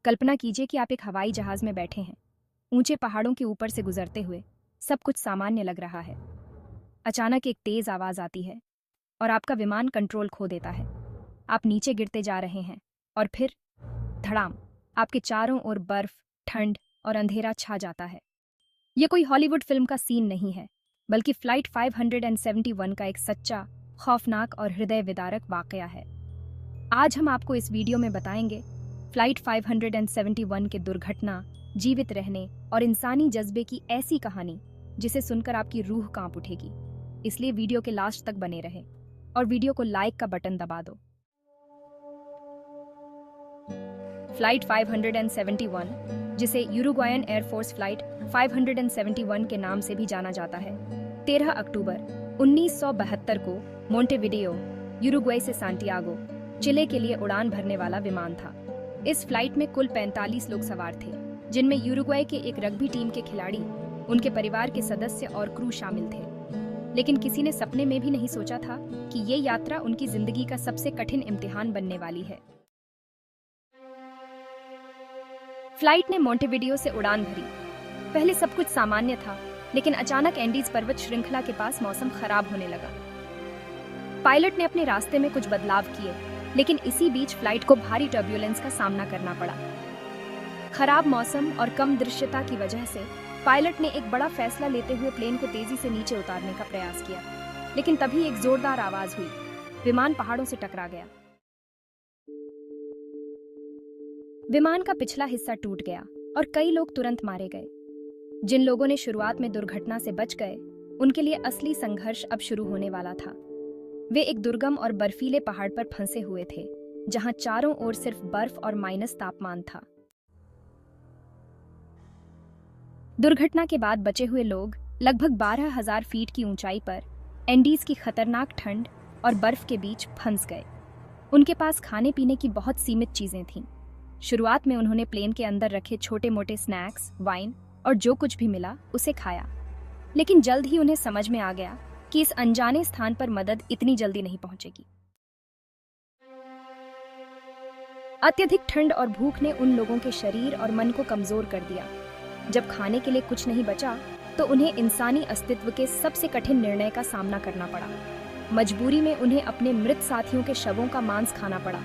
कल्पना कीजिए कि आप एक हवाई जहाज में बैठे हैं, ऊंचे पहाड़ों के ऊपर से गुजरते हुए। सब कुछ सामान्य लग रहा है। अचानक एक तेज आवाज आती है और आपका विमान कंट्रोल खो देता है। आप नीचे गिरते जा रहे हैं और फिर धड़ाम, आपके चारों ओर बर्फ, ठंड और अंधेरा छा जाता है। यह कोई हॉलीवुड फिल्म का सीन नहीं है, बल्कि फ्लाइट 571 का एक सच्चा, खौफनाक और हृदय विदारक वाकया है। आज हम आपको इस वीडियो में बताएंगे फ्लाइट 571 के दुर्घटना, जीवित रहने और इंसानी जज्बे की ऐसी कहानी जिसे सुनकर आपकी रूह कांप उठेगी। इसलिए वीडियो के लास्ट तक बने रहें और वीडियो को लाइक का बटन दबा दो। फ्लाइट 571, जिसे यूरुग्वायन एयरफोर्स फ्लाइट 571 के नाम से भी जाना जाता है, 13 अक्टूबर 1972 को मोंटेविडियो, यूरुग्वाई से सांटियागो, चिले के लिए उड़ान भरने वाला विमान था। इस फ्लाइट में कुल 45 लोग सवार थे, जिनमें यूरुग्वाई के एक रग्बी टीम के खिलाड़ी, उनके परिवार के सदस्य और क्रू शामिल थे। लेकिन किसी ने सपने में भी नहीं सोचा था कि ये यात्रा उनकी जिंदगी का सबसे कठिन इम्तिहान बनने वाली है। फ्लाइट ने मोंटेविडियो से उड़ान भरी। पहले सब कुछ सामान्य था, लेकिन अचानक एंडीज पर्वत श्रृंखला के पास मौसम खराब होने लगा। पायलट ने अपने रास्ते में कुछ बदलाव किए, लेकिन इसी बीच फ्लाइट को भारी टर्ब्यूलेंस का सामना करना पड़ा। खराब मौसम और कम दृश्यता की वजह से पायलट ने एक बड़ा फैसला लेते हुए प्लेन को तेजी से नीचे उतारने का प्रयास किया, लेकिन तभी एक जोरदार आवाज हुई। विमान पहाड़ों से टकरा गया। विमान का पिछला हिस्सा टूट गया और कई लोग तुरंत मारे गए। जिन लोगों ने शुरुआत में दुर्घटना से बच गए, उनके लिए असली संघर्ष अब शुरू होने वाला था। वे एक दुर्गम और बर्फीले पहाड़ पर फंसे हुए थे, जहां चारों ओर सिर्फ बर्फ और माइनस तापमान था। दुर्घटना के बाद बचे हुए लोग लगभग 12,000 फीट की ऊंचाई पर एंडीज की खतरनाक ठंड और बर्फ के बीच फंस गए। उनके पास खाने पीने की बहुत सीमित चीजें थीं। शुरुआत में उन्होंने प्लेन के अंदर रखे छोटे मोटे स्नैक्स, वाइन और जो कुछ भी मिला उसे खाया, लेकिन जल्द ही उन्हें समझ में आ गया कि इस अनजाने स्थान पर मदद इतनी जल्दी नहीं पहुंचेगी। अत्यधिक ठंड और भूख ने उन लोगों के शरीर और मन को कमजोर कर दिया। जब खाने के लिए कुछ नहीं बचा, तो उन्हें इंसानी अस्तित्व के सबसे कठिन निर्णय का सामना करना पड़ा। मजबूरी में उन्हें अपने मृत साथियों के शवों का मांस खाना पड़ा।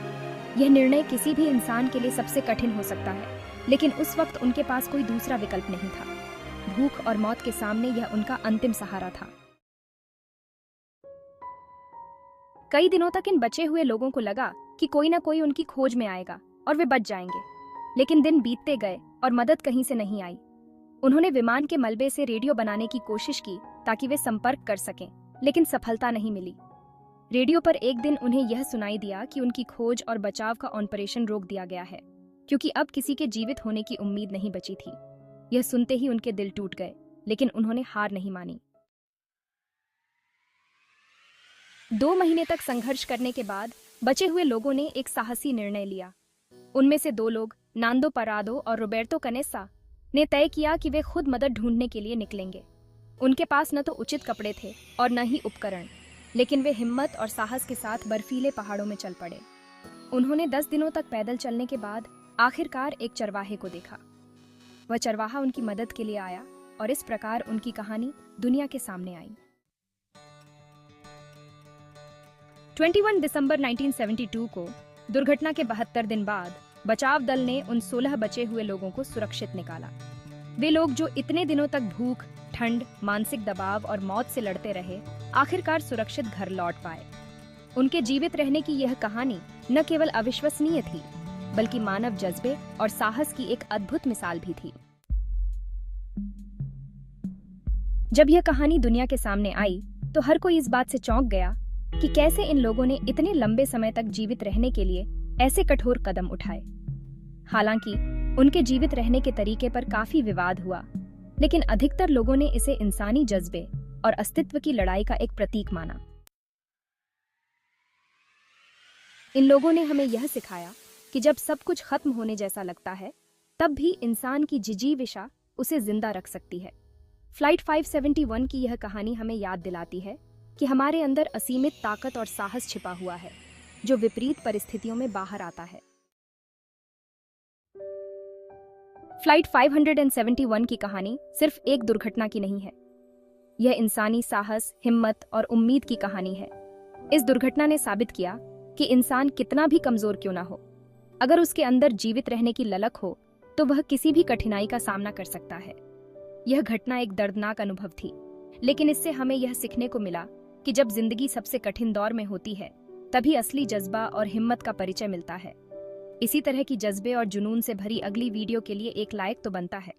यह निर्णय किसी भी इंसान के लिए सबसे कठिन हो सकता है, लेकिन उस वक्त उनके पास कोई दूसरा विकल्प नहीं था। भूख और मौत के सामने यह उनका अंतिम सहारा था। कई दिनों तक इन बचे हुए लोगों को लगा कि कोई ना कोई उनकी खोज में आएगा और वे बच जाएंगे, लेकिन दिन बीतते गए और मदद कहीं से नहीं आई। उन्होंने विमान के मलबे से रेडियो बनाने की कोशिश की ताकि वे संपर्क कर सकें, लेकिन सफलता नहीं मिली। रेडियो पर एक दिन उन्हें यह सुनाई दिया कि उनकी खोज और बचाव का ऑपरेशन रोक दिया गया है, क्योंकि अब किसी के जीवित होने की उम्मीद नहीं बची थी। यह सुनते ही उनके दिल टूट गए, लेकिन उन्होंने हार नहीं मानी। 2 महीने तक संघर्ष करने के बाद बचे हुए लोगों ने एक साहसी निर्णय लिया। उनमें से 2 लोग, नांदो परादो और रोबर्टो कनेसा, ने तय किया कि वे खुद मदद ढूंढने के लिए निकलेंगे। उनके पास न तो उचित कपड़े थे और न ही उपकरण, लेकिन वे हिम्मत और साहस के साथ बर्फीले पहाड़ों में चल पड़े। उन्होंने 10 दिनों तक पैदल चलने के बाद आखिरकार एक चरवाहे को देखा। वह चरवाहा उनकी मदद के लिए आया और इस प्रकार उनकी कहानी दुनिया के सामने आई। 21 दिसंबर 1972 को, दुर्घटना के 72 दिन बाद, बचाव दल ने उन 16 बचे हुए लोगों को सुरक्षित निकाला। वे लोग जो इतने दिनों तक भूख, ठंड, मानसिक दबाव और मौत से लड़ते रहे, आखिरकार सुरक्षित घर लौट पाए। उनके जीवित रहने की यह कहानी न केवल अविश्वसनीय थी, बल्कि मानव जज्बे और साहस की एक अद्भुत मिसाल भी थी। जब यह कहानी दुनिया के सामने आई, तो हर कोई इस बात से चौंक गया कि कैसे इन लोगों ने इतने लंबे समय तक जीवित रहने के लिए ऐसे कठोर कदम उठाए। हालांकि उनके जीवित रहने के तरीके पर काफी विवाद हुआ, लेकिन अधिकतर लोगों ने इसे इंसानी जज्बे और अस्तित्व की लड़ाई का एक प्रतीक माना। इन लोगों ने हमें यह सिखाया कि जब सब कुछ खत्म होने जैसा लगता है, तब भी इंसान की जिजीविषा उसे जिंदा रख सकती है। फ्लाइट 571 की यह कहानी हमें याद दिलाती है कि हमारे अंदर असीमित ताकत और साहस छिपा हुआ है, जो विपरीत परिस्थितियों में बाहर आता है। फ्लाइट 571 की कहानी सिर्फ एक दुर्घटना की नहीं है। यह इंसानी साहस, हिम्मत और उम्मीद की कहानी है। इस दुर्घटना ने साबित किया कि इंसान कितना भी कमजोर क्यों ना हो, अगर उसके अंदर जीवित रहने की ललक हो तो वह किसी भी कठिनाई का सामना कर सकता है। यह घटना एक दर्दनाक अनुभव थी, लेकिन इससे हमें यह सीखने को मिला कि जब जिंदगी सबसे कठिन दौर में होती है तभी असली जज्बा और हिम्मत का परिचय मिलता है। इसी तरह की जज्बे और जुनून से भरी अगली वीडियो के लिए एक लाइक तो बनता है।